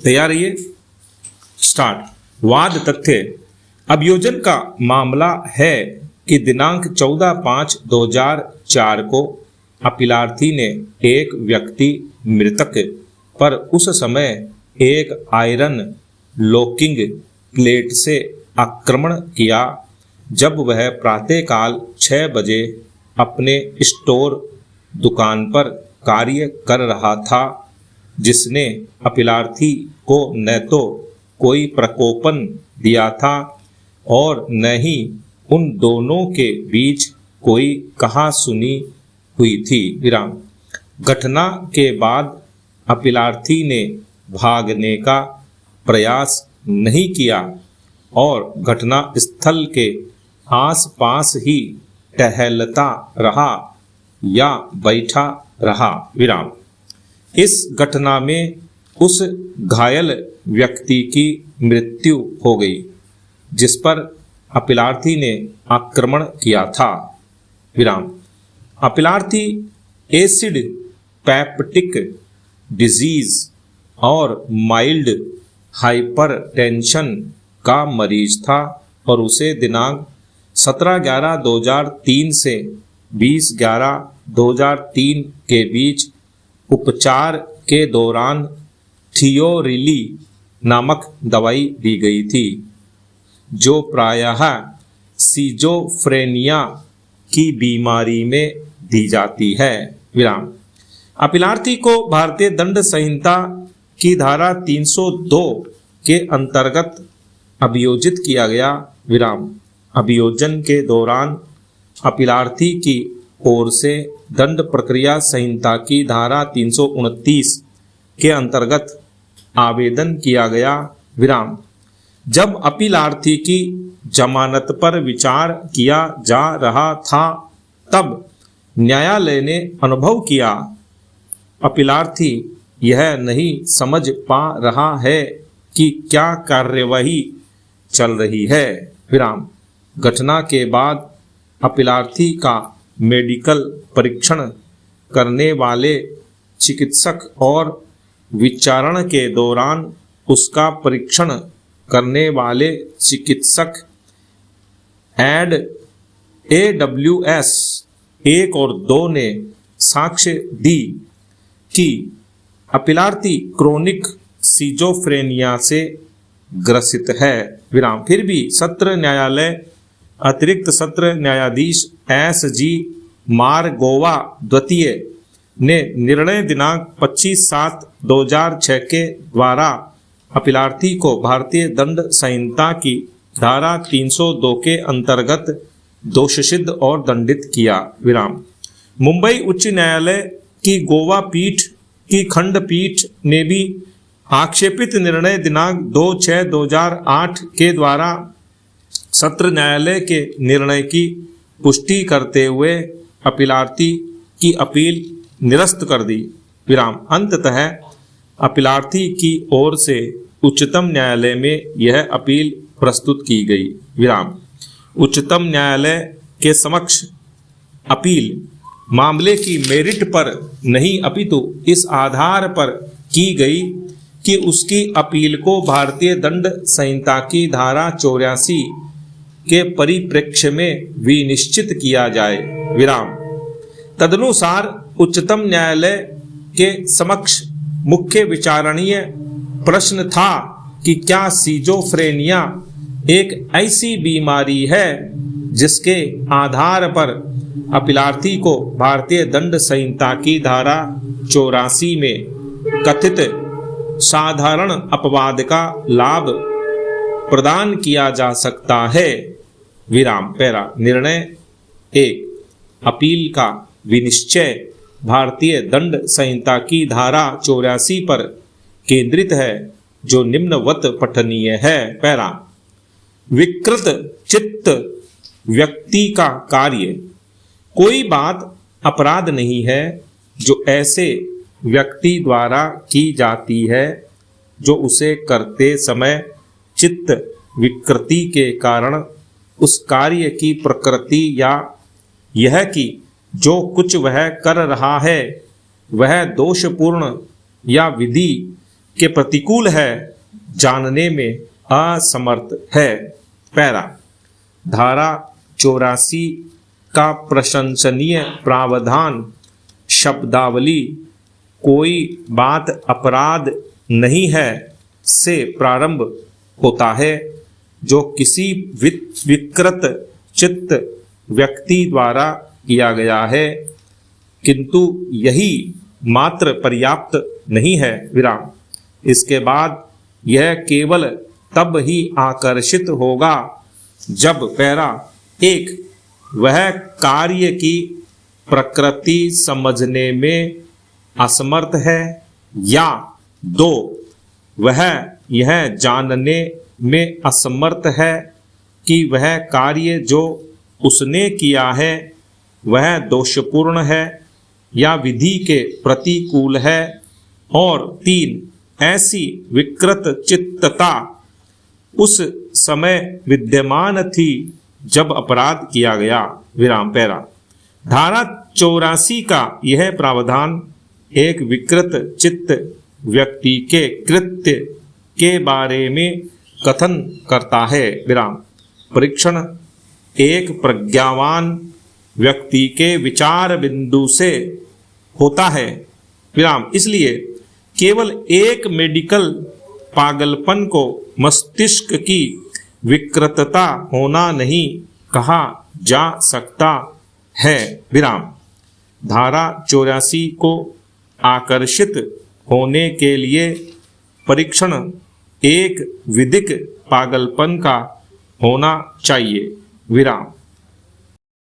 तैयार रहिए। स्टार्ट। वाद तथ्य। अभियोजन का मामला है कि दिनांक 14/5/2004 को अपीलार्थी ने एक व्यक्ति मृतक पर उस समय एक आयरन लॉकिंग प्लेट से आक्रमण किया जब वह प्रातःकाल 6 बजे अपने स्टोर दुकान पर कार्य कर रहा था, जिसने अपीलार्थी को न तो कोई प्रकोपन दिया था और न ही उन दोनों के बीच कोई कहासुनी हुई थी। विराम। घटना के बाद अपीलार्थी ने भागने का प्रयास नहीं किया और घटना स्थल के आसपास ही टहलता रहा या बैठा रहा। विराम। इस घटना में उस घायल व्यक्ति की मृत्यु हो गई जिस पर अपीलार्थी ने आक्रमण किया था। विराम। अपीलार्थी एसिड पेप्टिक डिजीज और माइल्ड हाइपरटेंशन का मरीज था और उसे दिनांक 17/11/2003 से 20/11/2003 के बीच उपचार के दौरान थियोरिली नामक दवाई दी गई थी, जो प्रायः सिजोफ्रेनिया की बीमारी में दी जाती है। विराम। अपीलार्थी को भारतीय दंड संहिता की धारा 302 के अंतर्गत अभियोजित किया गया। विराम। अभियोजन के दौरान अपीलार्थी की ओर से दंड प्रक्रिया संहिता की धारा 329 के अंतर्गत आवेदन किया गया। विराम। जब अपीलार्थी की जमानत पर विचार किया जा रहा था तब न्यायालय ने अनुभव किया अपीलार्थी यह नहीं समझ पा रहा है कि क्या कार्यवाही चल रही है। विराम। घटना के बाद अपीलार्थी का मेडिकल परीक्षण करने वाले चिकित्सक और विचारण के दौरान उसका परीक्षण करने वाले चिकित्सक AWS 1 और 2 ने साक्ष्य दी कि अपीलार्थी क्रोनिक सिजोफ्रेनिया से ग्रसित है। विराम। फिर भी सत्र न्यायालय अतिरिक्त सत्र न्यायाधीश SG मारगोवा द्वितीय ने निर्णय दिनांक 25/7/2006 के द्वारा अपीलार्थी को भारतीय दंड संहिता की धारा 302 के अंतर्गत दोषसिद्ध और दंडित किया। विराम। मुंबई उच्च न्यायालय की गोवा पीठ की खंडपीठ ने भी आक्षेपित निर्णय दिनांक 2/6/2008 के द्वारा सत्र न्यायालय के निर्णय की पुष्टि करते हुए अपीलार्थी की अपील निरस्त कर दी। विराम। अंततः अपीलार्थी की ओर से उच्चतम न्यायालय में यह अपील प्रस्तुत की गई। विराम। उच्चतम न्यायालय के समक्ष अपील मामले की मेरिट पर नहीं अपितु इस आधार पर की गई कि उसकी अपील को भारतीय दंड संहिता की धारा 84 के परिप्रेक्ष्य में विनिश्चित किया जाए। विराम। तदनुसार उच्चतम न्यायालय के समक्ष मुख्य विचारणीय प्रश्न था कि क्या सिजोफ्रेनिया एक ऐसी बीमारी है जिसके आधार पर अपीलार्थी को भारतीय दंड संहिता की धारा 84 में कथित साधारण अपवाद का लाभ प्रदान किया जा सकता है। विराम। पैरा। निर्णय 1। अपील का विनिश्चय भारतीय दंड संहिता की धारा 84 पर केंद्रित है, जो निम्नवत पठनीय है। पैरा। विकृत चित्त व्यक्ति का कार्य कोई बात अपराध नहीं है जो ऐसे व्यक्ति द्वारा की जाती है जो उसे करते समय चित्त विकृति के कारण उस कार्य की प्रकृति या यह कि जो कुछ वह कर रहा है वह दोषपूर्ण या विधि के प्रतिकूल है जानने में असमर्थ है। पैरा धारा 84 का प्रशंसनीय प्रावधान शब्दावली कोई बात अपराध नहीं है से प्रारंभ होता है, जो किसी विकृत चित्त व्यक्ति द्वारा किया गया है, किंतु यही मात्र पर्याप्त नहीं है। विराम। इसके बाद यह केवल तब ही आकर्षित होगा जब पैरा 1 वह कार्य की प्रकृति समझने में असमर्थ है, या 2 वह यह जानने में असमर्थ है कि वह कार्य जो उसने किया है वह दोषपूर्ण है या विधि के प्रतिकूल है, और 3 ऐसी विकृत चित्तता उस समय विद्यमान थी जब अपराध किया गया। विराम। पैरा धारा 84 का यह प्रावधान एक विकृत चित्त व्यक्ति के कृत्य के बारे में कथन करता है। विराम। परीक्षण एक प्रज्ञावान व्यक्ति के विचार बिंदु से होता है। विराम। इसलिए केवल एक मेडिकल पागलपन को मस्तिष्क की विकृतता होना नहीं कहा जा सकता है। विराम। धारा 84 को आकर्षित होने के लिए परीक्षण एक विधिक पागलपन का होना चाहिए। विराम।